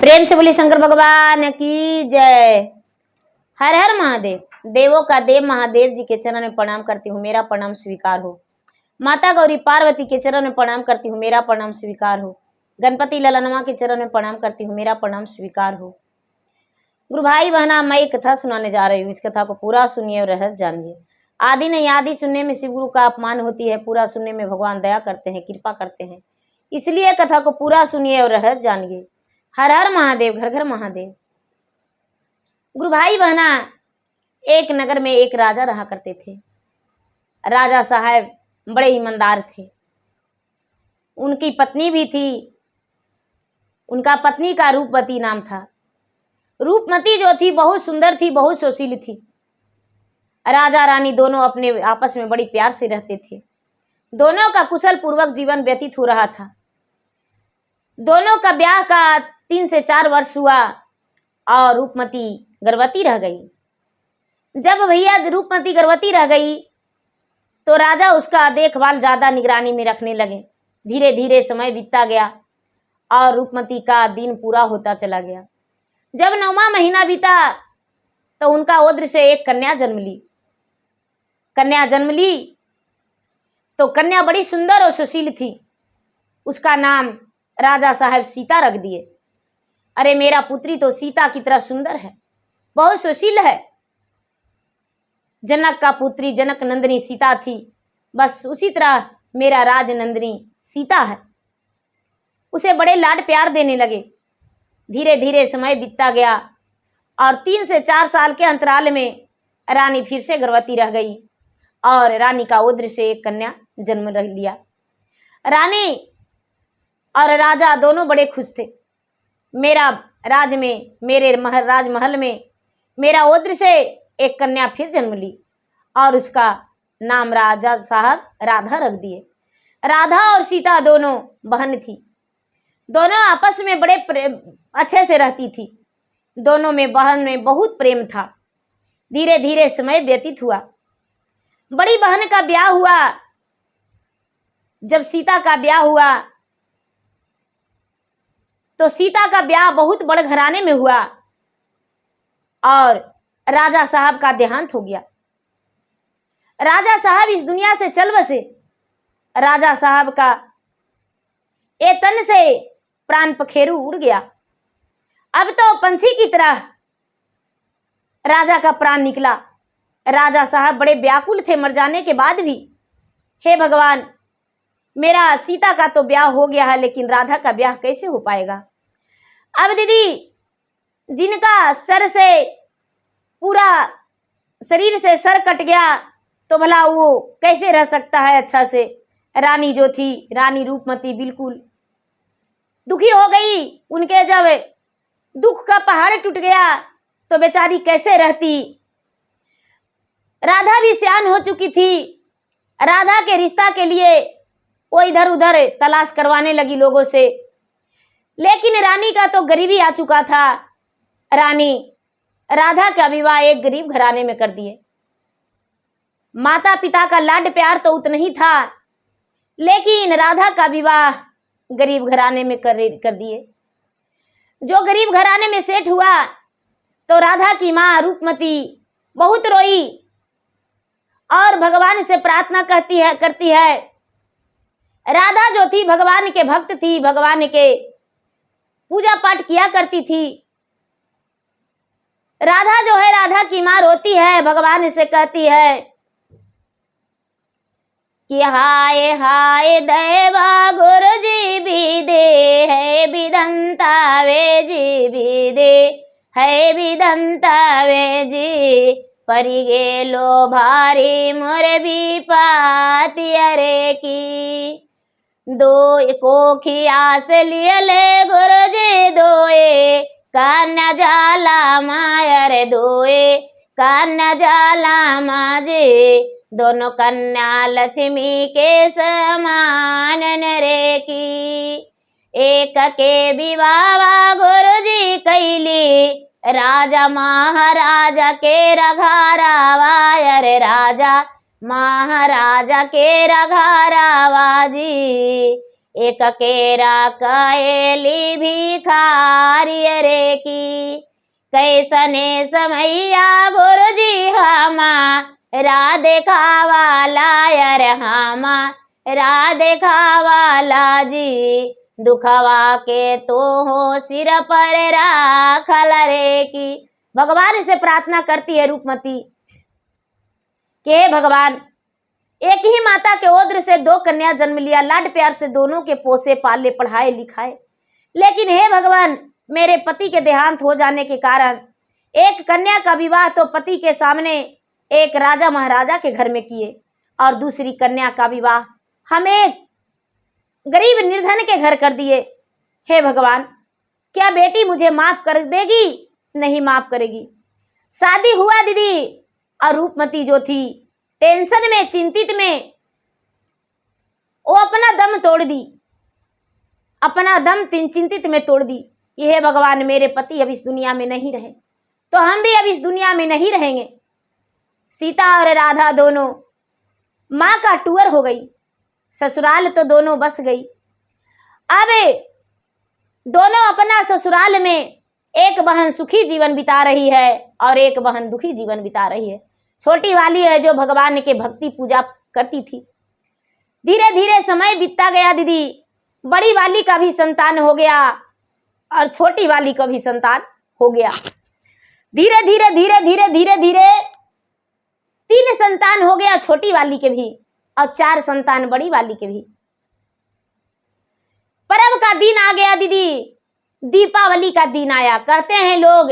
प्रेम से बोली शंकर भगवान की जय। हर हर महादेव। देवों का देव महादेव जी के चरण में प्रणाम करती हूँ, मेरा प्रणाम स्वीकार हो। माता गौरी पार्वती के चरण में प्रणाम करती हूँ, मेरा प्रणाम स्वीकार हो। गणपति ललनवा के चरण में प्रणाम करती हूँ, मेरा प्रणाम स्वीकार हो। गुरु भाई बहना, मैं एक कथा सुनाने जा रही हूँ। इस कथा को पूरा सुनिए और रहस्य जानिए। आदि नहीं आदि सुनने में शिव गुरु का अपमान होती है, पूरा सुनने में भगवान दया करते हैं, कृपा करते हैं। इसलिए कथा को पूरा सुनिए और रहस्य जानिए। हर हर महादेव, घर घर महादेव। गुरु भाई बहना, एक नगर में एक राजा रहा करते थे। राजा साहब बड़े ईमानदार थे। उनकी पत्नी भी थी। उनका पत्नी का रूपमती नाम था। रूपमती जो थी बहुत सुंदर थी, बहुत सुशील थी। राजा रानी दोनों अपने आपस में बड़ी प्यार से रहते थे। दोनों का कुशल पूर्वक जीवन व्यतीत हो रहा था। दोनों का ब्याह का 3 से 4 वर्ष हुआ और रूपमती गर्भवती रह गई। जब भैया रूपमती गर्भवती रह गई तो राजा उसका देखभाल ज्यादा निगरानी में रखने लगे। धीरे धीरे समय बीतता गया और रूपमती का दिन पूरा होता चला गया। जब 9वां महीना बीता तो उनका उदर से एक कन्या जन्म ली। कन्या जन्म ली तो कन्या बड़ी सुंदर और सुशील थी। उसका नाम राजा साहब सीता रख दिए। अरे मेरा पुत्री तो सीता की तरह सुंदर है, बहुत सुशील है। जनक का पुत्री जनक नंदिनी सीता थी, बस उसी तरह मेरा राज नंदिनी सीता है। उसे बड़े लाड प्यार देने लगे। धीरे धीरे समय बीतता गया और 3 से 4 साल के अंतराल में रानी फिर से गर्भवती रह गई और रानी का उदर से एक कन्या जन्म लिया। रानी और राजा दोनों बड़े खुश थे। मेरे राजमहल में मेरा उदर से एक कन्या फिर जन्म ली और उसका नाम राजा साहब राधा रख दिए। राधा और सीता दोनों बहन थी। दोनों आपस में बड़े अच्छे से रहती थी। दोनों में बहन में बहुत प्रेम था। धीरे धीरे समय व्यतीत हुआ। बड़ी बहन का ब्याह हुआ। जब सीता का ब्याह हुआ तो सीता का ब्याह बहुत बड़े घराने में हुआ और राजा साहब का देहांत हो गया। राजा साहब इस दुनिया से चल बसे। राजा साहब का ए तन से प्राण पखेरु उड़ गया। अब तो पंछी की तरह राजा का प्राण निकला। राजा साहब बड़े व्याकुल थे मर जाने के बाद भी। हे भगवान, मेरा सीता का तो ब्याह हो गया है, लेकिन राधा का ब्याह कैसे हो पाएगा। अब दीदी, जिनका सर से पूरा शरीर से सर कट गया तो भला वो कैसे रह सकता है अच्छा से। रानी जो थी, रानी रूपमती, बिल्कुल दुखी हो गई। उनके जब दुख का पहाड़ टूट गया तो बेचारी कैसे रहती। राधा भी सियान हो चुकी थी। राधा के रिश्ता के लिए वो इधर उधर तलाश करवाने लगी लोगों से, लेकिन रानी का तो गरीबी आ चुका था। रानी राधा का विवाह एक गरीब घराने में कर दिए। माता पिता का लाड प्यार तो उतना ही था, लेकिन राधा का विवाह गरीब घराने में कर दिए। जो गरीब घराने में सेट हुआ तो राधा की माँ रूपमती बहुत रोई और भगवान से प्रार्थना करती है। राधा जो थी भगवान के भक्त थी, भगवान के पूजा पाठ किया करती थी। राधा जो है, राधा की माँ रोती है, भगवान से कहती है कि हाय हाय देवा गुरु जी भी दे है विदंता वे जी भी दे है विदंता वे जी परी गेलो भारी मोर भी पाती अरे की दो कोखियास लिए ले गुरु जी दोए कान्या जाला मायर दोए कान्या जाला माजे दोनों कन्या लक्ष्मी के समान नरे की एक के विवाह गुरु जी कैली राजा महाराजा के रघारावा अरे राजा महाराजा के रघारावा जी एक केरा कएली भिखारी रे की, कैसने समैया गुरुजी हमारा देखावाला यार हमारा देखावाला जी, दुखवा के तो हो सिर पर राखल रे की। भगवान से प्रार्थना करती है रूपमती कि हे भगवान, एक ही माता के ओद्र से 2 कन्या जन्म लिया, लाड प्यार से दोनों के पोसे पाले पढ़ाए लिखाए, लेकिन हे भगवान मेरे पति के देहांत हो जाने के कारण एक कन्या का विवाह तो पति के सामने एक राजा महाराजा के घर में किए और दूसरी कन्या का विवाह हम एक गरीब निर्धन के घर कर दिए। हे भगवान, क्या बेटी मुझे माफ कर देगी? नहीं माफ करेगी। शादी हुआ दीदी, और रूपमती जो थी टेंशन में, चिंतित में, वो अपना दम तोड़ दी, अपना दम चिंतित में तोड़ दी कि हे भगवान, मेरे पति अब इस दुनिया में नहीं रहे तो हम भी अब इस दुनिया में नहीं रहेंगे। सीता और राधा दोनों माँ का टूअर हो गई, ससुराल तो दोनों बस गई। अब दोनों अपना ससुराल में एक बहन सुखी जीवन बिता रही है और एक बहन दुखी जीवन बिता रही है। छोटी वाली है जो भगवान के भक्ति पूजा करती थी। धीरे धीरे समय बीतता गया दीदी, बड़ी वाली का भी संतान हो गया और छोटी वाली का भी संतान हो गया। धीरे धीरे धीरे धीरे धीरे धीरे 3 संतान हो गया छोटी वाली के भी और 4 संतान बड़ी वाली के भी। पर्व का दिन आ गया दीदी, दीपावली का दिन आया। कहते हैं लोग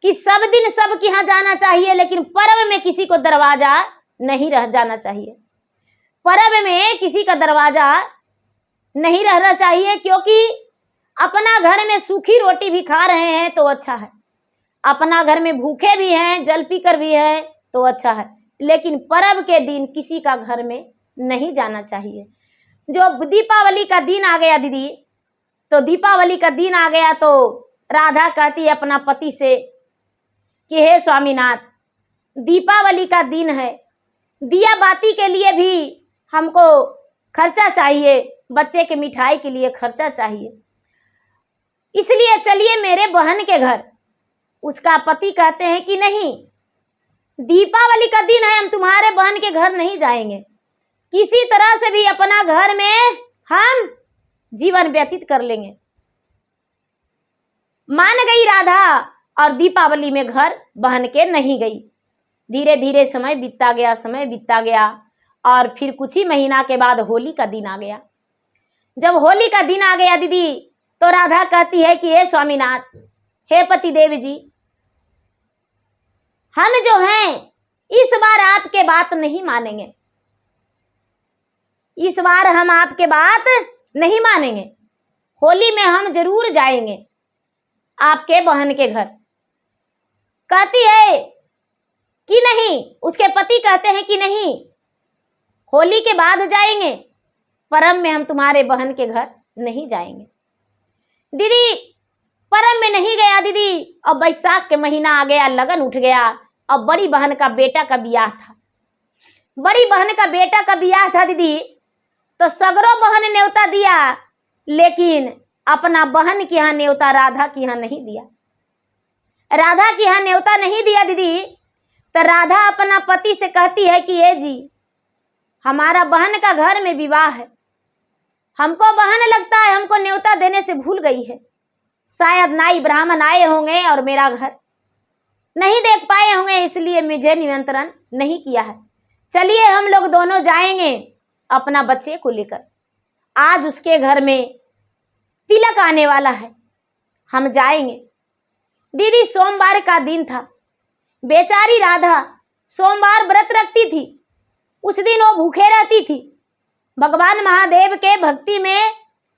कि सब दिन सब के यहाँ जाना चाहिए, लेकिन पर्व में किसी को दरवाजा नहीं रह जाना चाहिए। पर्व में किसी का दरवाजा नहीं रहना चाहिए, क्योंकि अपना घर में सूखी रोटी भी खा रहे हैं तो अच्छा है, अपना घर में भूखे भी हैं, जल पीकर भी हैं तो अच्छा है, लेकिन पर्व के दिन किसी का घर में नहीं जाना चाहिए। जो दीपावली का दिन आ गया दीदी, तो दीपावली का दिन आ गया तो राधा कहती है अपना पति से कि हे स्वामीनाथ, दीपावली का दिन है, दिया बाती के लिए भी हमको खर्चा चाहिए, बच्चे के मिठाई के लिए खर्चा चाहिए, इसलिए चलिए मेरे बहन के घर। उसका पति कहते हैं कि नहीं, दीपावली का दिन है, हम तुम्हारे बहन के घर नहीं जाएंगे, किसी तरह से भी अपना घर में हम जीवन व्यतीत कर लेंगे। मान गई राधा और दीपावली में घर बहन के नहीं गई। धीरे धीरे समय बीतता गया, समय बीतता गया और फिर कुछ ही महीना के बाद होली का दिन आ गया। जब होली का दिन आ गया दीदी, तो राधा कहती है कि हे स्वामीनाथ, हे पति देव जी, हम जो हैं इस बार आपके बात नहीं मानेंगे, इस बार हम आपके बात नहीं मानेंगे, होली में हम जरूर जाएंगे आपके बहन के घर। कहती है कि नहीं, उसके पति कहते हैं कि नहीं, होली के बाद जाएंगे, पर्व में हम तुम्हारे बहन के घर नहीं जाएंगे। दीदी पर्व में नहीं गया दीदी, और बैसाख के महीना आ गया, लगन उठ गया और बड़ी बहन का बेटा का ब्याह था। बड़ी बहन का बेटा का ब्याह था दीदी, तो सगरों बहन न्योता दिया, लेकिन अपना बहन के यहाँ न्योता राधा के यहाँ नहीं दिया। राधा के यहाँ न्योता नहीं दिया दीदी, तो राधा अपना पति से कहती है कि ये जी, हमारा बहन का घर में विवाह है, हमको बहन लगता है हमको न्योता देने से भूल गई है, शायद नाई ब्राह्मण आए होंगे और मेरा घर नहीं देख पाए होंगे, इसलिए मुझे निमंत्रण नहीं किया है। चलिए हम लोग दोनों जाएंगे अपना बच्चे को लेकर, आज उसके घर में तिलक आने वाला है, हम जाएंगे। दीदी सोमवार का दिन था, बेचारी राधा सोमवार व्रत रखती थी, उस दिन वो भूखे रहती थी, भगवान महादेव के भक्ति में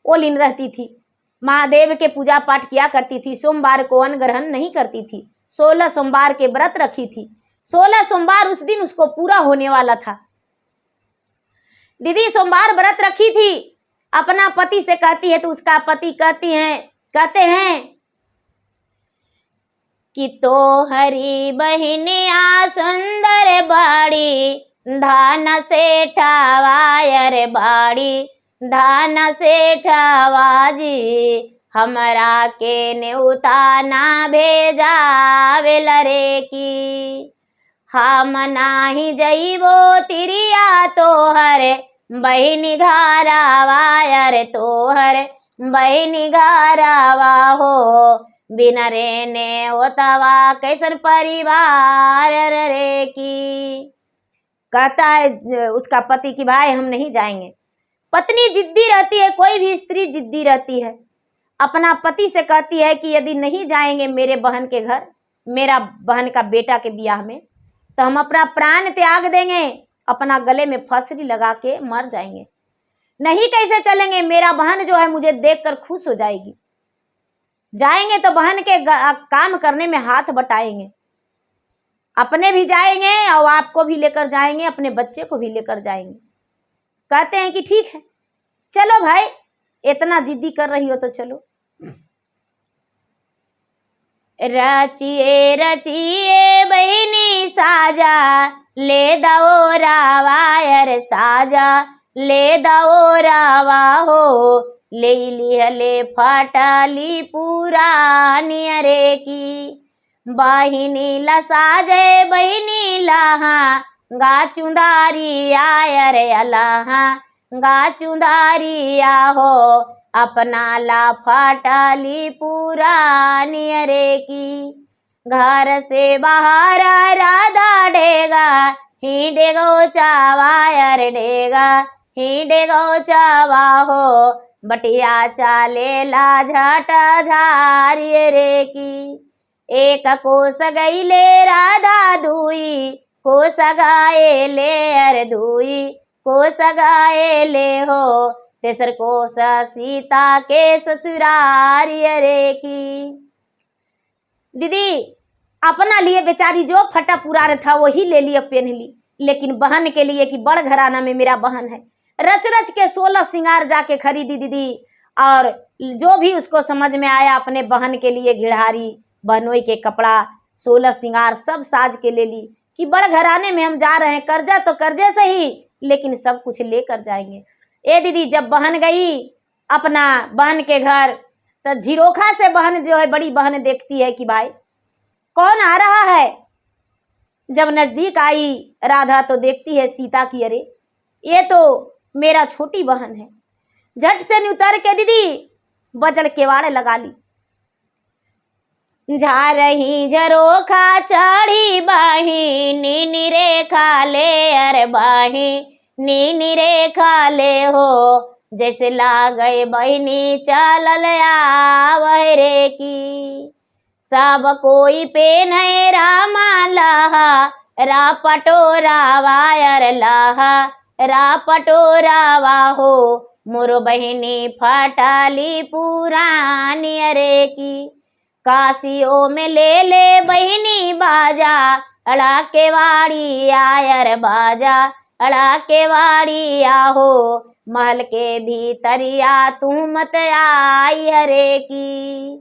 वो लीन रहती थी, महादेव के पूजा पाठ किया करती थी, सोमवार को अन्न ग्रहण नहीं करती थी, 16 सोमवार के व्रत रखी थी। 16 सोमवार उस दिन उसको पूरा होने वाला था। दीदी सोमवार व्रत रखी थी, अपना पति से कहती है, तो उसका पति कहते हैं कि तो हरी बहनिया सुंदर बाड़ी, धान से ठावायर बाड़ी, धान सेठवा जी हमरा के न्योता ना भेजावेल रे की। हम नाही जइबो तिरिया तोहर बहिनी घरवा, अरे तोहर बहिनी घरवा हो, बिना रे न्योतवा कैसन परिवार रे की। कहता है उसका पति कि भाई हम नहीं जाएंगे। पत्नी जिद्दी रहती है, कोई भी स्त्री जिद्दी रहती है। अपना पति से कहती है कि यदि नहीं जाएंगे मेरे बहन के घर, मेरा बहन का बेटा के ब्याह में, तो हम अपना प्राण त्याग देंगे, अपना गले में फंसरी लगा के मर जाएंगे। नहीं कैसे चलेंगे, मेरा बहन जो है मुझे देखकर खुश हो जाएगी। जाएंगे तो बहन के काम करने में हाथ बटाएंगे, अपने भी जाएंगे और आपको भी लेकर जाएंगे, अपने बच्चे को भी लेकर जाएंगे। कहते हैं कि ठीक है चलो भाई, इतना जिद्दी कर रही हो तो चलो। रचिए रचिए बहिनी साजा, ले दो रावायर साजा, ले दो रावा हो, ले लिहले फटली पुरानी रे की। बहिनी ला साजे बहिनी लाहा, गा चुंदारी आयर अलाहा, गा चुंदारी आहो, अपना ला फटली पुरानी रे की। घर से बाहर राधा डेगा, ही डेगो चावायर डेगा, ही डेगो चावा हो, बटिया चाले ला झट झारी रे की। एक कोस गईले राधा दुई, कोस गाए ले अर दुई, कोस गाए ले हो, तेसर कोस सीता के ससुरारी रे की। दीदी अपना लिए बेचारी जो फटा पुराण था वही ले लिया पहन ली, लेकिन बहन के लिए कि बड़ घराना में मेरा बहन है, रच रच के 16 सिंगार जाके खरीदी दीदी। और जो भी उसको समझ में आया अपने बहन के लिए घिढ़ारी बनोई के कपड़ा 16 सिंगार सब साज के ले ली कि बड़ घराने में हम जा रहे हैं, कर्जा तो कर्जे से ही लेकिन सब कुछ लेकर जाएंगे। ए दीदी जब बहन गई अपना बहन के घर, तो झिरोखा से बहन जो है बड़ी बहन देखती है कि भाई कौन आ रहा है। जब नजदीक आई राधा तो देखती है सीता की, अरे ये तो मेरा छोटी बहन है। झट से उतर के दीदी बजड़ केवाड़ लगा ली। जा रही झरोखा चढ़ी बाही, नीनी रेखा ले अरे बाही, नीनी रेखा ले हो, जैसे लागए बहिनी चलल आवै रे की। सब कोई पेन्हे रामा लाहा, रा पटोरावा अर लाहा, रा पटोरावा हो, मोर बहिनी फटली पुरानी रे की। काशियों में ले ले बहिनी बाजा, अड़ा के वाड़ी आयर बाजा, अड़ा के वाड़ी आहो, महल के भीतरिया तू मत आई हरे की।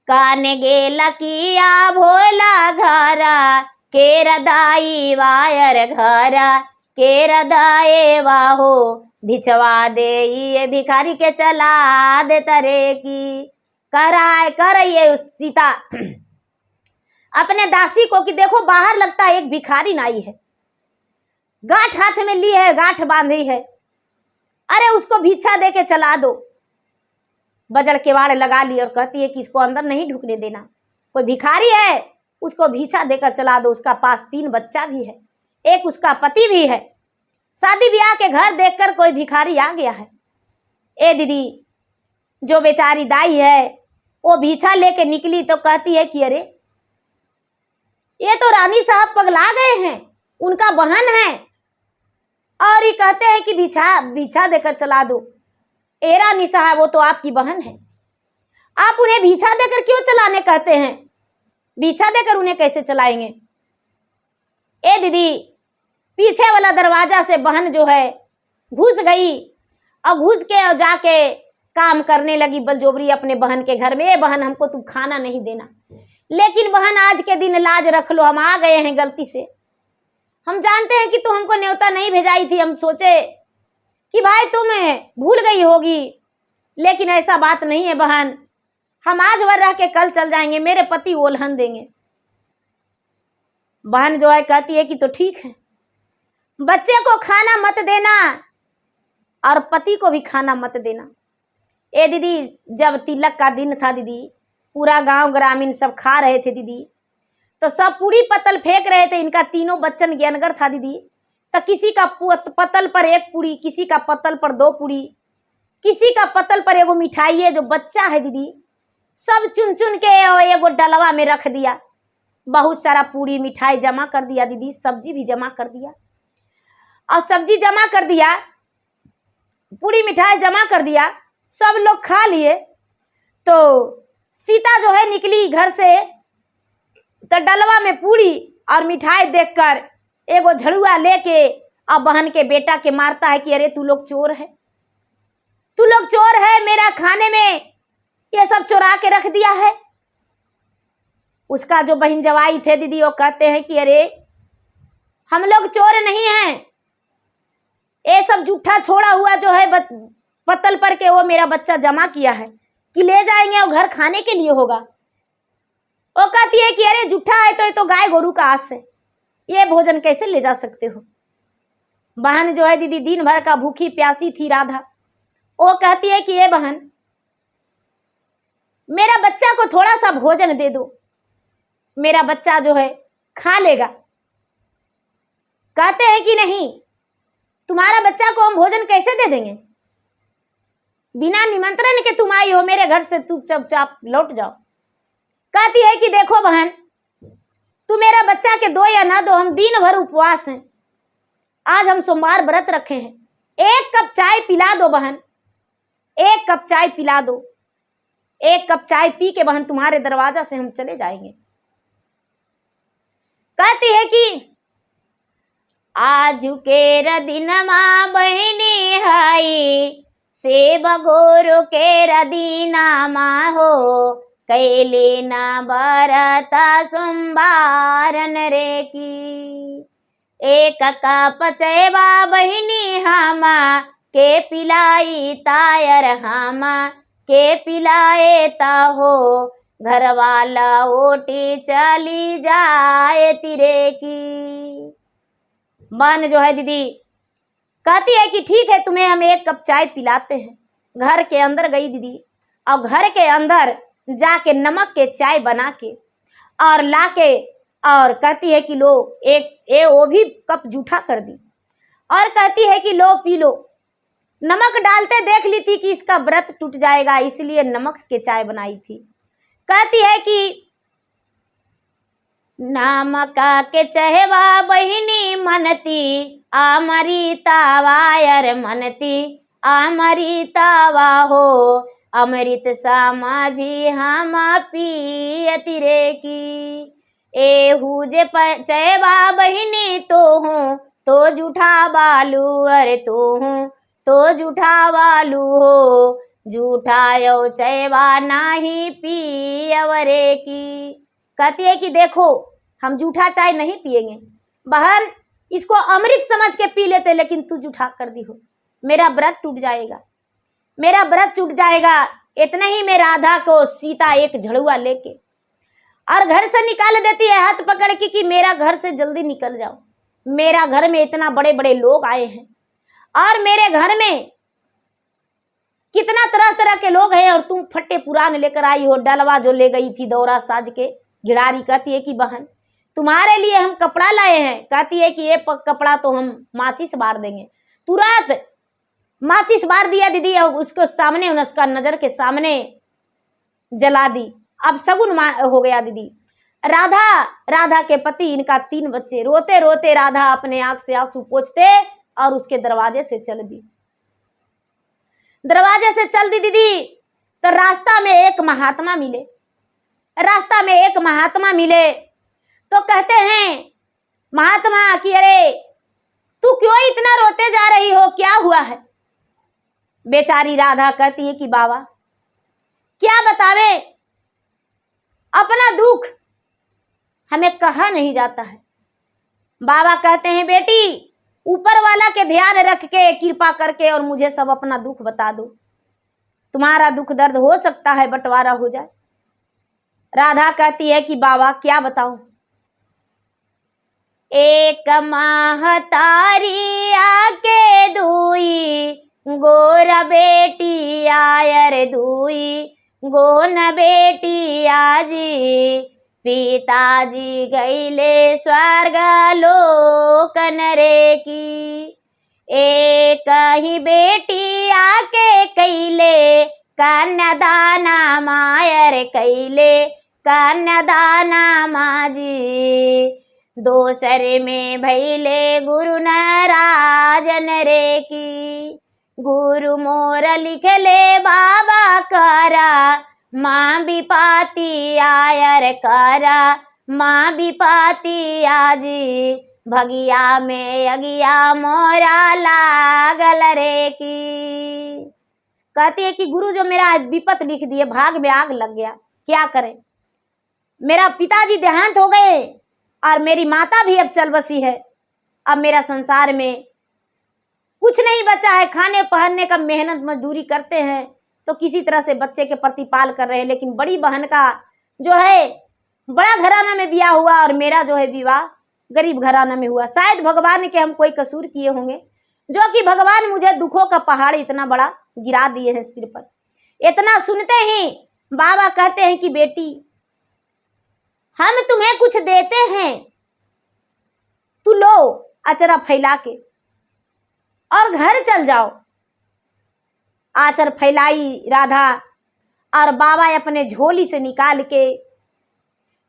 कान गेला किया भोला घरा, के रदाई वायर घरा, के रदाए वाहो, भिछवा दे ये भिखारी के चला दे तरे की। कह रहा है, कह रही है उस सीता अपने दासी को कि देखो बाहर लगता है एक भिखारी नाई है, गांठ हाथ में ली है, गांठ बांधी है, अरे उसको भिक्षा दे के चला दो। बजड़ केवाड़ लगा ली और कहती है कि इसको अंदर नहीं ढुकने देना, कोई भिखारी है उसको भिक्षा देकर चला दो। उसका पास 3 बच्चा भी है, एक उसका पति भी है, शादी ब्याह के घर देखकर कोई भिखारी आ गया है। ए दीदी जो बेचारी दाई है वो भिक्षा लेके निकली तो कहती है कि अरे ये तो रानी साहब पगला गए हैं, उनका बहन है और ये कहते हैं कि भिक्षा देकर चला दो। ए रानी साहब वो तो आपकी बहन है, आप उन्हें भिक्षा देकर क्यों चलाने कहते हैं, भिक्षा देकर उन्हें कैसे चलाएंगे। ए दीदी पीछे वाला दरवाजा से बहन जो है घुस गई और घुस के और जाके काम करने लगी बलजोबरी अपने बहन के घर में। ए बहन हमको तुम खाना नहीं देना, लेकिन बहन आज के दिन लाज रख लो, हम आ गए हैं गलती से, हम जानते हैं कि तू हमको न्योता नहीं भेजाई थी, हम सोचे कि भाई तुम भूल गई होगी, लेकिन ऐसा बात नहीं है बहन, हम आज भर रह के कल चल जाएंगे, मेरे पति ओल्हन देंगे। बहन जो है कहती है कि तो ठीक है, बच्चे को खाना मत देना और पति को भी खाना मत देना। ए दीदी, जब तिलक का दिन था दीदी, पूरा गांव ग्रामीण सब खा रहे थे दीदी, तो सब पूरी पतल फेंक रहे थे। इनका तीनों बच्चन ज्ञानगर था दीदी, तो किसी का पतल पर एक पूरी, किसी का पतल पर 2 पूरी, किसी का पतल पर एगो मिठाई है जो बच्चा है दीदी, सब चुन चुन के एगो डलवा में रख दिया। बहुत सारा पूरी मिठाई जमा कर दिया दीदी, सब्जी भी जमा कर दिया, और सब्जी जमा कर दिया, पूरी मिठाई जमा कर दिया, सब लोग खा लिए। तो सीता जो है निकली घर से, तो डलवा में पूरी और मिठाई देखकर एगो झड़ुआ लेके और बहन के बेटा के मारता है कि अरे तू लोग चोर है, तू लोग चोर है, मेरा खाने में ये सब चुरा के रख दिया है। उसका जो बहन जवाई थे दीदी, वो कहते हैं कि अरे हम लोग चोर नहीं हैं, ये सब जूठा छोड़ा हुआ जो है पतल पर के वो मेरा बच्चा जमा किया है कि ले जाएंगे और घर खाने के लिए होगा। वो कहती है कि अरे जूठा है तो ये तो गाय गोरू का आस है, ये भोजन कैसे ले जा सकते हो। बहन जो है दीदी दिन भर का भूखी प्यासी थी राधा, वो कहती है कि ये बहन, मेरा बच्चा को थोड़ा सा भोजन दे दो, मेरा बच्चा जो है खा लेगा। कहते हैं कि नहीं, तुम्हारा बच्चा को हम भोजन कैसे दे देंगे, बिना निमंत्रण के तुम आई हो मेरे घर से, तुम चुपचाप लौट जाओ। कहती है कि देखो बहन, तू मेरा बच्चा के दो या ना दो, हम दिन भर उपवास हैं, आज हम सोमवार व्रत रखे हैं, 1 कप चाय पिला दो बहन, 1 कप चाय पिला दो, 1 कप चाय पी के बहन तुम्हारे दरवाजा से हम चले जाएंगे। कहती है कि आजू के दिनमा बहनी हाई, से बगोरो के दीनामा हो, कैले ना बरता सोमवारन रे की। 1 कप चैवा बहनी हामा के पिलाई तायर, हामा के पिलाए ता हो, घर वाला ओटी चली जाए तिरे की। बहन जो है दीदी कहती है कि ठीक है, तुम्हें हम 1 कप चाय पिलाते हैं। घर के अंदर गई दीदी, और घर के अंदर जाके नमक के चाय बना के और लाके, और कहती है कि लो वो भी कप जूठा कर दी, और कहती है कि लो पी लो। नमक डालते देख ली थी कि इसका व्रत टूट जाएगा, इसलिए नमक के चाय बनाई थी। कहती है कि नामका के चहवा बहिनी मनती, अमृतावायर मनती, अमृतावा हो, अमृत समाजी हम पियति रे की। एहू जे चैवा बहिनी तो हूँ, तो जूठा बालू, अरे तो हूँ तो जूठा बालू हो, जूठा यो चैवा नाही पियवरे की। कहती है कि देखो, हम जूठा चाय नहीं पिएंगे बहन, इसको अमृत समझ के पी लेते, लेकिन तू जूठा कर दी हो, मेरा व्रत टूट जाएगा, मेरा व्रत टूट जाएगा। इतना ही में राधा को सीता एक झड़ुआ लेके और घर से निकाल देती है हाथ पकड़ के कि मेरा घर से जल्दी निकल जाओ, मेरा घर में इतना बड़े बड़े लोग आए हैं, और मेरे घर में कितना तरह तरह के लोग हैं, और तुम फट्टे पुराने लेकर आई हो, डलवा जो ले गई थी दौरा साज के गिड़ारी। कहती है कि बहन तुम्हारे लिए हम कपड़ा लाए हैं। कहती है कि ये कपड़ा तो हम माचिस बार देंगे। तुरंत माचिस बार दिया दीदी, और उसको सामने, उसका नजर के सामने जला दी। अब सगुन हो गया दीदी। राधा के पति, इनका 3 बच्चे, रोते रोते राधा अपने आंख से आंसू पोंछते और उसके दरवाजे से चल दी। दरवाजे से चल दी दीदी, तो रास्ता में एक महात्मा मिले। रास्ता में एक महात्मा मिले तो कहते हैं महात्मा कि अरे तू क्यों इतना रोते जा रही हो, क्या हुआ है। बेचारी राधा कहती है कि बाबा क्या बतावे, अपना दुख हमें कहा नहीं जाता है। बाबा कहते हैं बेटी ऊपर वाला के ध्यान रख के कृपा करके और मुझे सब अपना दुख बता दो, तुम्हारा दुख दर्द हो सकता है बंटवारा हो जाए। राधा कहती है कि बाबा क्या बताऊं। एक महतारी आके दुई गोरा बेटी आयर दुई गोन बेटी आजी, पिताजी गईले स्वर्ग लोकन रे की। एक ही बेटी आके कैले कन्यादाना मायर कैले कन्यादाना माजी, दोसर में भैले गुरु नाराजन रे की। गुरु मोर लिखले बाबा करा माँ बिपाती आयर करा माँ बिपाती आजी, भगिया में अगिया मोरा लागल रे की। कहती है कि गुरु जो मेरा विपत लिख दिए, भाग में आग लग गया, क्या करें। मेरा पिताजी देहांत हो गए और मेरी माता भी अब चल बसी है। अब मेरा संसार में कुछ नहीं बचा है, खाने पहनने का मेहनत मजदूरी करते हैं तो किसी तरह से बच्चे के प्रतिपाल कर रहे हैं। लेकिन बड़ी बहन का जो है बड़ा घराना में ब्याह हुआ और मेरा जो है विवाह गरीब घराना में हुआ। शायद भगवान के हम कोई कसूर किए होंगे, जो कि भगवान मुझे दुखों का पहाड़ इतना बड़ा गिरा दिए हैं सिर पर। इतना सुनते ही बाबा कहते हैं कि बेटी हम तुम्हें कुछ देते हैं, तू लो अचरा फैला के और घर चल जाओ। आचर फैलाई राधा और बाबा अपने झोली से निकाल के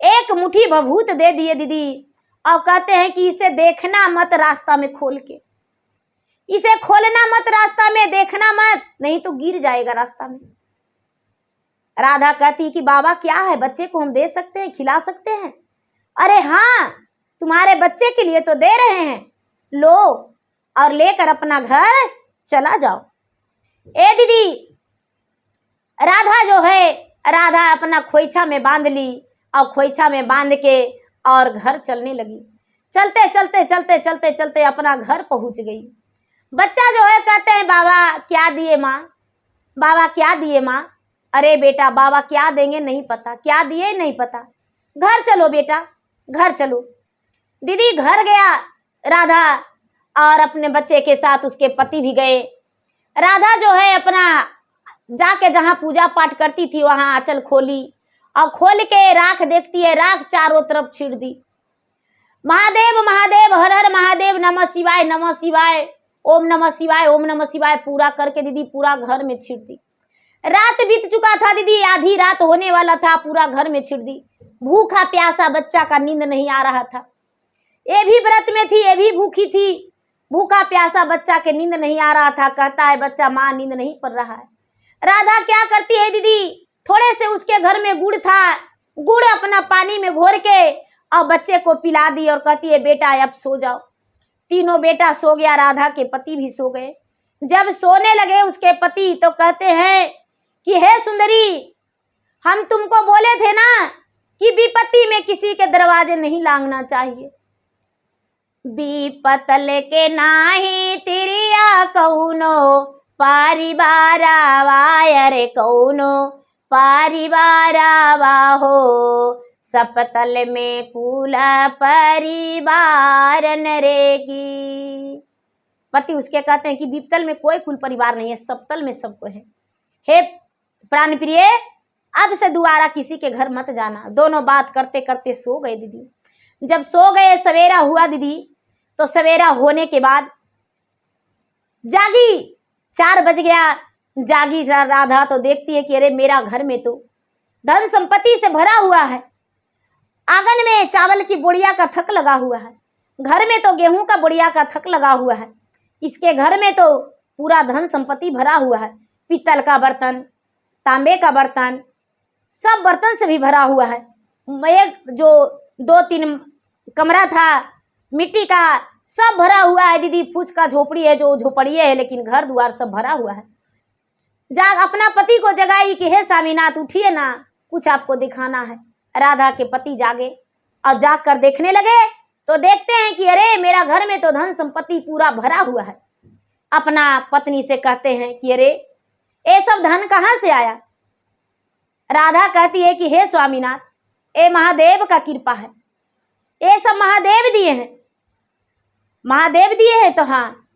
एक मुट्ठी भभूत दे दिए दीदी, और कहते हैं कि इसे देखना मत रास्ता में खोल के, इसे खोलना मत रास्ता में, देखना मत नहीं तो गिर जाएगा रास्ता में। राधा कहती कि बाबा क्या है, बच्चे को हम दे सकते हैं, खिला सकते हैं। अरे हाँ, तुम्हारे बच्चे के लिए तो दे रहे हैं, लो और लेकर अपना घर चला जाओ। ए दीदी, राधा जो है, राधा अपना खोइछा में बांध ली और खोइछा में बांध के और घर चलने लगी। चलते चलते चलते चलते चलते अपना घर पहुंच गई। बच्चा जो है कहते हैं बाबा क्या दिए माँ, बाबा क्या दिए माँ। अरे बेटा बाबा क्या देंगे नहीं पता, क्या दिए नहीं पता, घर चलो बेटा घर चलो। दीदी घर गया राधा और अपने बच्चे के साथ उसके पति भी गए। राधा जो है अपना जाके जहाँ पूजा पाठ करती थी वहाँ आंचल खोली और खोल के राख देखती है, राख चारों तरफ छिड़ दी। महादेव महादेव हर हर महादेव, नमः शिवाय नमः शिवाय, ओम नमः शिवाय ओम नमः शिवाय पूरा करके दीदी पूरा घर में छिड़ दी। रात बीत चुका था दीदी, आधी रात होने वाला था, पूरा घर में छिड़ दी। भूखा प्यासा बच्चा का नींद नहीं आ रहा था, ये भी व्रत में थी, ये भी भूखी थी। भूखा प्यासा बच्चा के नींद नहीं आ रहा था। कहता है बच्चा माँ नींद नहीं पड़ रहा है। राधा क्या करती है दीदी, थोड़े से उसके घर में गुड़ था, गुड़ अपना पानी में घोर के और बच्चे को पिला दी और कहती है बेटा अब सो जाओ। तीनों बेटा सो गया, राधा के पति भी सो गए। जब सोने लगे उसके पति तो कहते हैं कि हे सुंदरी, हम तुमको बोले थे ना कि विपत्ति में किसी के दरवाजे नहीं लांघना चाहिए। विपत लेके नाही तिरिया कौनो पारिवारा वायर कौनो पारिवारा वाहो, सपतल में कूला परिवार नरेगी। पति उसके कहते हैं कि विपतल में कोई कुल परिवार नहीं है, सपतल में सबको है। हे प्राण प्रिय, अब से दोबारा किसी के घर मत जाना। दोनों बात करते करते सो गए दीदी। जब सो गए सवेरा हुआ दीदी, तो सवेरा होने के बाद जागी, 4 बज गया। जागी राधा तो देखती है कि अरे मेरा घर में तो धन संपत्ति से भरा हुआ है, आंगन में चावल की बोरिया का थक लगा हुआ है, घर में तो गेहूं का बोरिया का थक लगा हुआ है, इसके घर में तो पूरा धन संपत्ति भरा हुआ है। पीतल का बर्तन, तांबे का बर्तन, सब बर्तन से भी भरा हुआ है। एक जो 2-3 कमरा था मिट्टी का, सब भरा हुआ है दीदी। फूस का झोपड़ी है, जो झोपड़ी है, लेकिन घर द्वार सब भरा हुआ है। जाग अपना पति को जगाई कि हे स्वामीनाथ उठिए ना, कुछ आपको दिखाना है। राधा के पति जागे और जाग कर देखने लगे तो देखते हैं कि अरे मेरा घर में तो धन संपत्ति पूरा भरा हुआ है। अपना पत्नी से कहते हैं कि अरे ये सब धन कहाँ से आया। राधा कहती है कि हे स्वामीनाथ, ये महादेव का कृपा है, ये सब महादेव दिए हैं, महादेव दिए हैं। तो हाँ,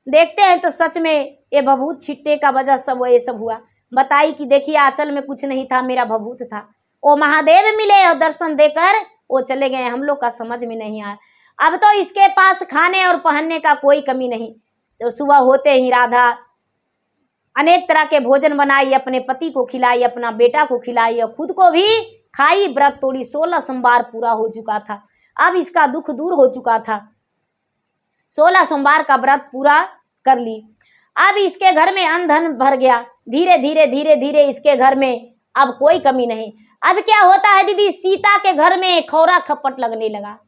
देखते हैं तो सच में ये भभूत छिट्टे का वजह सब ये सब हुआ। बताई कि देखिए आंचल में कुछ नहीं था, मेरा भभूत था। वो महादेव मिले और दर्शन देकर वो चले गए। हम लोग का समझ में नहीं आया। अब तो इसके पास खाने और पहनने का कोई कमी नहीं। तो सुबह होते ही राधा अनेक तरह के भोजन बनाई, अपने पति को खिलाई, अपना बेटा को खिलाई और खुद को भी खाई। व्रत तोड़ी, 16 सोमवार पूरा हो चुका था। अब इसका दुख दूर हो चुका था। 16 सोमवार का व्रत पूरा कर ली। अब इसके घर में अन्न धन भर गया। धीरे धीरे धीरे धीरे इसके घर में अब कोई कमी नहीं। अब क्या होता है दीदी, सीता के घर में खौरा खपट लगने लगा।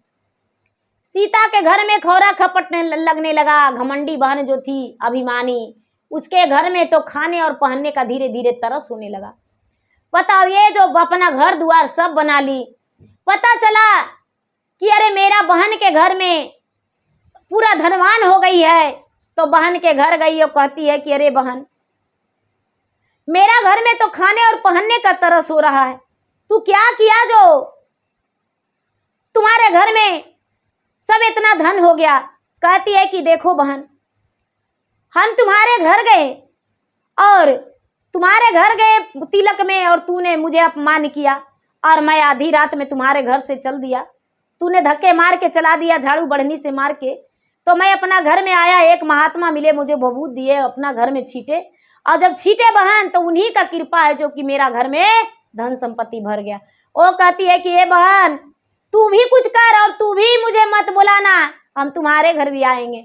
सीता के घर में खौरा खपट लगने लगा। घमंडी बहन जो थी, अभिमानी, उसके घर में तो खाने और पहनने का धीरे धीरे तरस होने लगा। पता ये जो अपना घर द्वार सब बना ली। पता चला कि अरे मेरा बहन के घर में पूरा धनवान हो गई है। तो बहन के घर गई और कहती है कि अरे बहन, मेरा घर में तो खाने और पहनने का तरस हो रहा है, तू क्या किया जो तुम्हारे घर में सब इतना धन हो गया। कहती है कि देखो बहन, हम तुम्हारे घर गए और तुम्हारे घर गए तिलक में और तूने मुझे अपमान किया और मैं आधी रात में तुम्हारे घर से चल दिया। तूने धक्के मार के चला दिया, झाड़ू बढ़नी से मार के। तो मैं अपना घर में आया, एक महात्मा मिले, मुझे भभूत दिए, अपना घर में छीटे। और जब छीटे बहन तो उन्हीं का कृपा है जो कि मेरा घर में धन संपत्ति भर गया। वो कहती है कि ये बहन, तू भी कुछ कर और तू भी मुझे मत बुलाना, हम तुम्हारे घर भी आएंगे।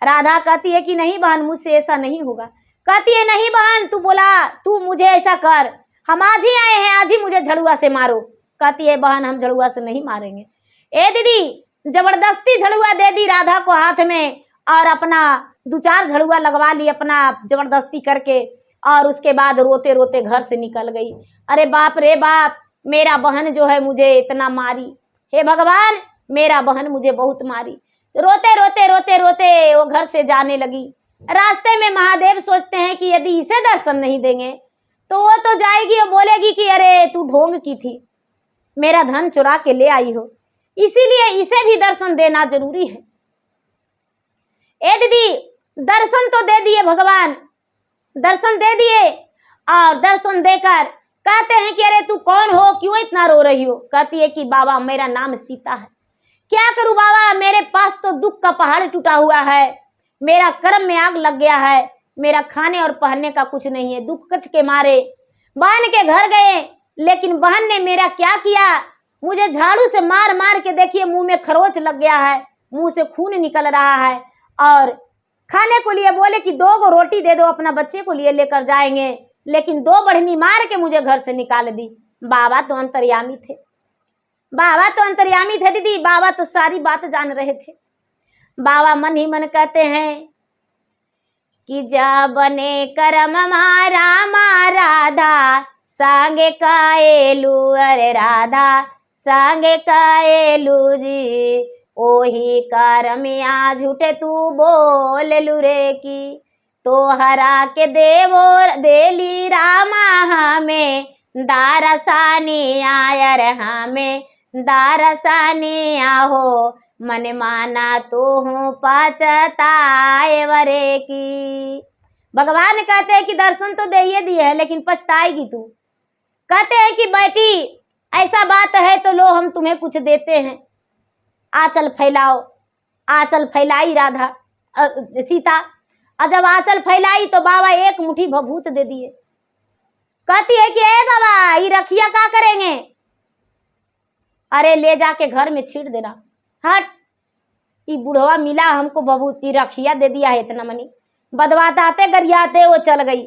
राधा कहती है कि नहीं बहन, मुझसे ऐसा नहीं होगा। कहती है नहीं बहन, तू बोला, तू मुझे ऐसा कर, हम आज ही आए हैं, आज ही मुझे झड़ुआ से मारो। कहती है बहन, हम झड़ुआ से नहीं मारेंगे। ए दीदी, जबरदस्ती झड़ुआ दे दी राधा को हाथ में और अपना 2-4 झड़ुआ लगवा ली अपना जबरदस्ती करके। और उसके बाद रोते रोते घर से निकल गई। अरे बाप रे बाप, मेरा बहन जो है मुझे इतना मारी, हे भगवान, मेरा बहन मुझे बहुत मारी। रोते रोते रोते रोते वो घर से जाने लगी। रास्ते में महादेव सोचते हैं कि यदि इसे दर्शन नहीं देंगे तो वो तो जाएगी और बोलेगी कि अरे तू ढोंग की थी, मेरा धन चुरा के ले आई हो, इसीलिए इसे भी दर्शन देना जरूरी है। ए दीदी, दर्शन तो दे दिए भगवान, दर्शन दे दिए और दर्शन देकर कहते हैं कि अरे तू कौन हो, क्यों इतना रो रही हो। कहती है कि बाबा, मेरा नाम सीता है। क्या करूं बाबा, मेरे पास तो दुख का पहाड़ टूटा हुआ है, मेरा कर्म में आग लग गया है, मेरा खाने और पहनने का कुछ नहीं है। दुख कट के मारे बहन के घर गए, लेकिन बहन ने मेरा क्या किया, मुझे झाड़ू से मार मार के, देखिए मुंह में खरोच लग गया है, मुंह से खून निकल रहा है। और खाने को लिए बोले कि 2 रोटी दे दो, अपना बच्चे को लिए लेकर जाएंगे, लेकिन 2 बढ़नी मार के मुझे घर से निकाल दी। बाबा तो अंतर्यामी थे, बाबा तो अंतर्यामी थे दीदी, बाबा तो सारी बात जान रहे थे। बाबा मन ही मन कहते हैं कि जा बने करम मारा राधा सांगे काएलू, अरे राधा सांगे काएलू जी, ओही करमिया झूठे तू बोल लू रे की, तो हरा के देवो देली रामा हमें दारसानी आयर, हमें दारसानी आहो, मन माना तो हूँ पछताए वरे की। भगवान कहते हैं कि दर्शन तो दे ही दिए है, लेकिन पछताएगी तू। कहते हैं कि बेटी, ऐसा बात है तो लो हम तुम्हें कुछ देते हैं, आंचल फैलाओ। आंचल फैलाई राधा सीता, और जब आंचल फैलाई तो बाबा 1 मुट्ठी भभूत दे दिए। कहती है कि ए बाबा, ये रखिया क्या करेंगे। अरे ले जाके घर में छीट देना। हट, ये बुढ़वा मिला हमको भभूत, रखिया दे दिया है इतना मनी। बदबताते गरियाते वो चल गई,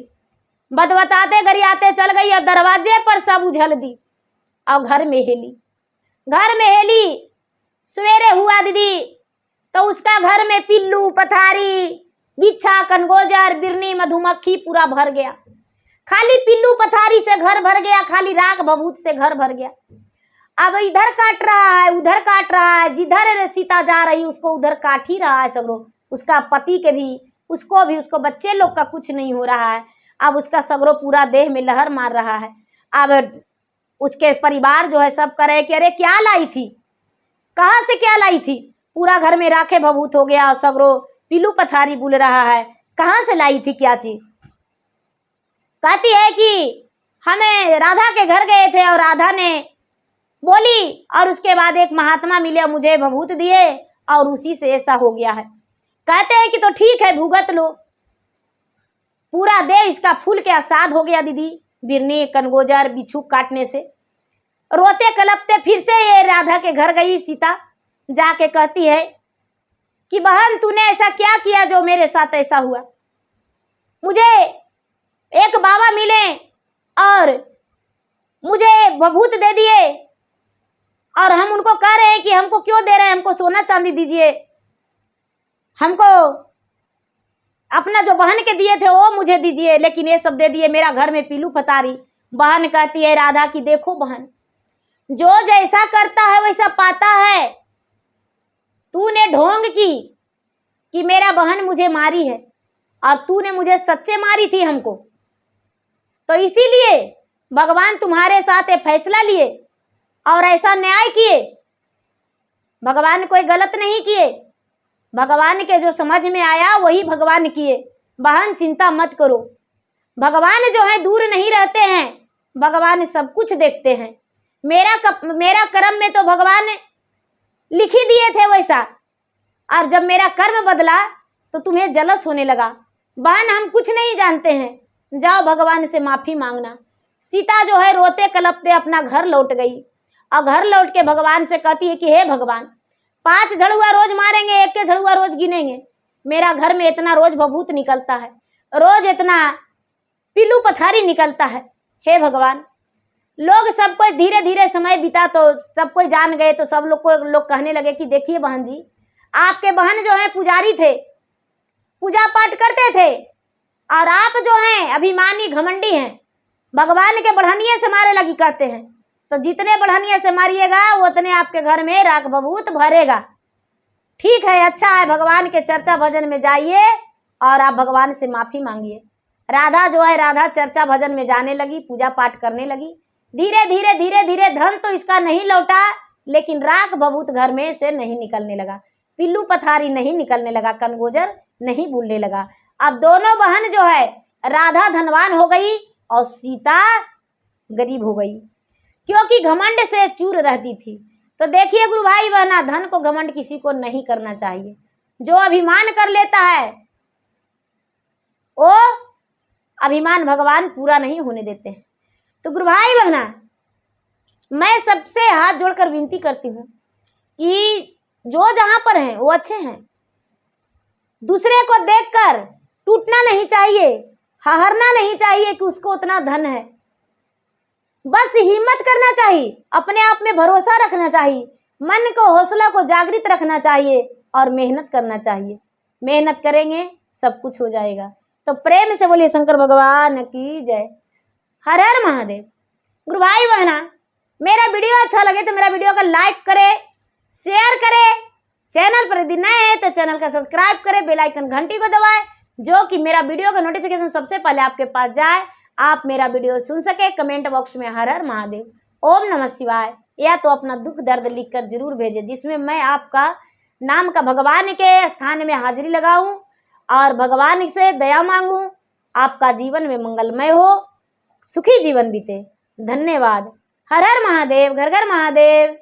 बदबताते गरियाते चल गई और दरवाजे पर सब उछल दी और घर में हेली। घर में हेली, सवेरे हुआ दीदी तो उसका घर में पिल्लू पथारी बिच्छा कनगोजर बिरनी मधुमक्खी पूरा भर गया। खाली पिल्लू पथारी से घर भर गया, खाली राख भभूत से घर भर गया। अब इधर काट रहा है, उधर काट रहा है, जिधर सीता जा रही उसको उधर काट ही रहा है सगरो। उसका पति के भी, उसको बच्चे लोग का कुछ नहीं हो रहा है। अब उसका सगरो पूरा देह में लहर मार रहा है। अब उसके परिवार जो है सब करे कि अरे क्या लाई थी, कहाँ से क्या लाई थी, पूरा घर में राखे भभूत हो गया। सगरो पीलू पथारी बोल रहा है कहाँ से लाई थी क्या चीज। कहती है कि हमें राधा के घर गए थे और राधा ने बोली और उसके बाद एक महात्मा मिले, मुझे भभूत दिए और उसी से ऐसा हो गया है। कहते हैं कि तो ठीक है भुगत लो। पूरा देह इसका फूल के आसाद हो गया दीदी, बिरनी कनगोजर बिच्छू काटने से। रोते कलपते फिर से ये राधा के घर गई सीता, जाके कहती है कि बहन तूने ऐसा क्या किया जो मेरे साथ ऐसा हुआ। मुझे एक बाबा मिले और मुझे भभूत दे दिए और हम उनको कह रहे हैं कि हमको क्यों दे रहे हैं, हमको सोना चांदी दीजिए, हमको अपना जो बहन के दिए थे वो मुझे दीजिए, लेकिन ये सब दे दिए, मेरा घर में पीलू पतारी। बहन कहती है राधा की देखो बहन, जो जैसा करता है वैसा पाता है। तूने ढोंग की कि मेरा बहन मुझे मारी है और तूने मुझे सच्चे मारी थी हमको, तो इसीलिए भगवान तुम्हारे साथ ये फैसला लिए और ऐसा न्याय किए। भगवान कोई गलत नहीं किए, भगवान के जो समझ में आया वही भगवान किए। बहन चिंता मत करो, भगवान जो है दूर नहीं रहते हैं, भगवान सब कुछ देखते हैं। मेरा कर्म में तो भगवान लिख ही दिए थे वैसा, और जब मेरा कर्म बदला तो तुम्हें जलस होने लगा। बहन हम कुछ नहीं जानते हैं, जाओ भगवान से माफी मांगना। सीता जो है रोते कलपते अपना घर लौट गई और घर लौट के भगवान से कहती है कि हे भगवान, 5 झड़ुआ रोज मारेंगे, 1 झड़ुआ रोज गिनेंगे, मेरा घर में इतना रोज भभूत निकलता है, रोज इतना पीलू पथारी निकलता है। हे भगवान, लोग सब कोई धीरे धीरे समय बीता तो सब कोई जान गए, तो सब लोग कहने लगे कि देखिए बहन जी, आपके बहन जो है पुजारी थे, पूजा पाठ करते थे, और आप जो हैं अभिमानी घमंडी हैं, भगवान के बढ़निए से मारे लगी कहते हैं। तो जितने बढ़निए से मारिएगा उतने आपके घर में राख भभूत भरेगा। ठीक है, अच्छा है, भगवान के चर्चा भजन में जाइए और आप भगवान से माफी मांगिए। राधा जो है राधा चर्चा भजन में जाने लगी, पूजा पाठ करने लगी। धीरे धीरे धीरे धीरे धन तो इसका नहीं लौटा, लेकिन राख भभूत घर में से नहीं निकलने लगा, पिल्लू पथारी नहीं निकलने लगा, कनगोजर नहीं बोलने लगा। अब दोनों बहन जो है, राधा धनवान हो गई और सीता गरीब हो गई, क्योंकि घमंड से चूर रहती थी। तो देखिए गुरु भाई बहना, धन को घमंड किसी को नहीं करना चाहिए। जो अभिमान कर लेता है वो अभिमान भगवान पूरा नहीं होने देते हैं। तो गुरु भाई बहना, मैं सबसे हाथ जोड़कर विनती करती हूँ कि जो जहां पर हैं वो अच्छे हैं, दूसरे को देखकर टूटना नहीं चाहिए, हारना नहीं चाहिए कि उसको उतना धन है। बस हिम्मत करना चाहिए, अपने आप में भरोसा रखना चाहिए, मन को हौसला को जागृत रखना चाहिए और मेहनत करना चाहिए। मेहनत करेंगे सब कुछ हो जाएगा। तो प्रेम से बोलिए शंकर भगवान की जय। हर हर महादेव। गुरु भाई बहना, मेरा वीडियो अच्छा लगे तो मेरा वीडियो को लाइक करे, शेयर करे, चैनल पर यदि नए हैं तो चैनल का सब्सक्राइब करे, बेल आइकन घंटी को दबाए, जो कि मेरा वीडियो का नोटिफिकेशन सबसे पहले आपके पास जाए, आप मेरा वीडियो सुन सके। कमेंट बॉक्स में हर हर महादेव, ओम नमः शिवाय या तो अपना दुख दर्द लिखकर जरूर भेजें, जिसमें मैं आपका नाम का भगवान के स्थान में हाजिरी लगाऊं और भगवान से दया मांगूं। आपका जीवन में मंगलमय हो, सुखी जीवन बीते। धन्यवाद। हर हर महादेव, घर घर महादेव।